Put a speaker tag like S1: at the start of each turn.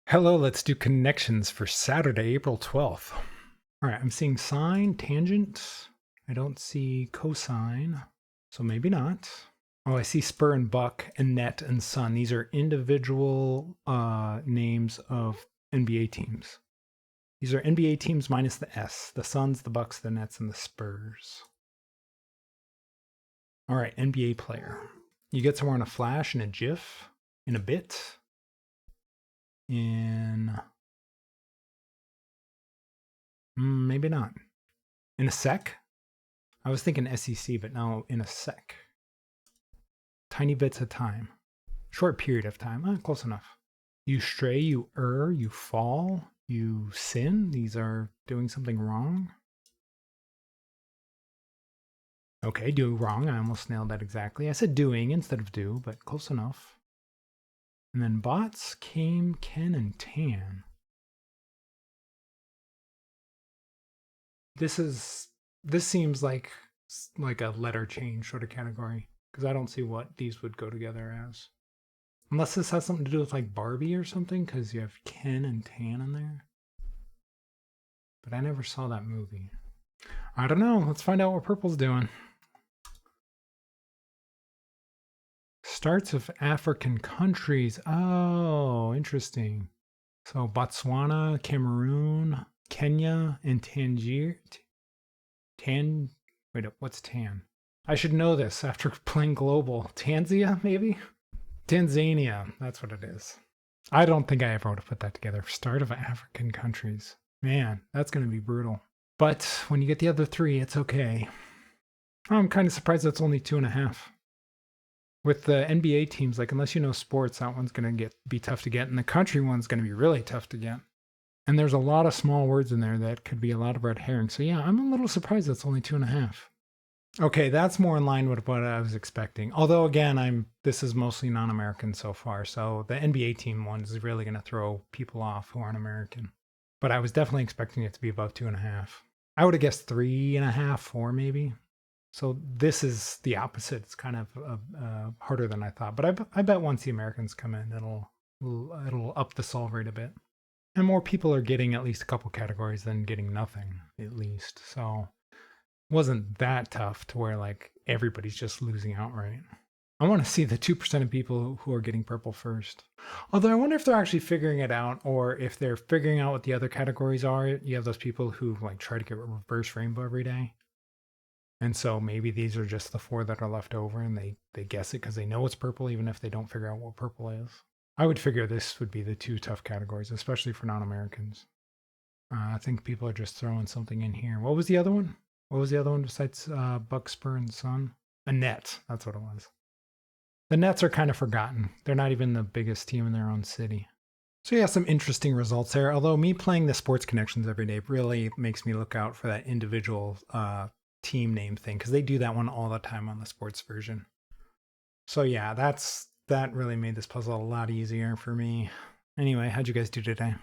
S1: Hello, let's do connections for Saturday, April 12th. All right, I'm seeing sine, tangent. I don't see cosine, so maybe not. Oh, I see spur and buck and net and sun. These are individual names of NBA teams. These are NBA teams minus the S. The Suns, the Bucks, the Nets, and the Spurs. All right, NBA player. You get somewhere in a flash, in a GIF, in a bit, in maybe not. In a sec? I was thinking SEC, but now in a sec. Tiny bits of time. Short period of time. Close enough. You stray, you err, you fall, you sin. These are doing something wrong. Okay, do wrong. I almost nailed that exactly. I said doing instead of do, but close enough. And then bots, came, can, and tan. This seems like a letter change sort of category, because I don't see what these would go together as. Unless this has something to do with like Barbie or something, because you have Ken and Tan in there. But I never saw that movie. I don't know. Let's find out what purple's doing. Starts of African countries. Oh, interesting. So Botswana, Cameroon, Kenya, and Tangier. Wait, what's Tan? I should know this after playing Global. Tanzania, maybe? Tanzania. That's what it is. I don't think I ever would have put that together. Start of African countries. Man, that's going to be brutal. But when you get the other three, it's okay. I'm kind of surprised that's only 2.5. With the NBA teams, like unless you know sports, that one's going to be tough to get, and the country one's going to be really tough to get. And there's a lot of small words in there that could be a lot of red herring. So yeah, I'm a little surprised that's only 2.5. Okay, that's more in line with what I was expecting. Although again, this is mostly non-American so far, so the NBA team one is really going to throw people off who aren't American. But I was definitely expecting it to be above 2.5. I would have guessed 3.5, 4 maybe. So this is the opposite. It's kind of harder than I thought. But I bet once the Americans come in, it'll up the solve rate a bit. And more people are getting at least a couple categories than getting nothing, at least. So it wasn't that tough to where like everybody's just losing outright. I want to see the 2% of people who are getting purple first. Although I wonder if they're actually figuring it out or if they're figuring out what the other categories are. You have those people who like try to get reverse rainbow every day. And so maybe these are just the 4 that are left over and they guess it because they know it's purple, even if they don't figure out what purple is. I would figure this would be the 2 tough categories, especially for non-Americans. I think people are just throwing something in here. What was the other one? What was the other one besides Buck, Spur, and Sun? A net. That's what it was. The Nets are kind of forgotten. They're not even the biggest team in their own city. So yeah, some interesting results there. Although me playing the Sports Connections every day really makes me look out for that individual team name thing, because they do that one all the time on the sports version. So yeah, that really made this puzzle a lot easier for me. Anyway, how'd you guys do today?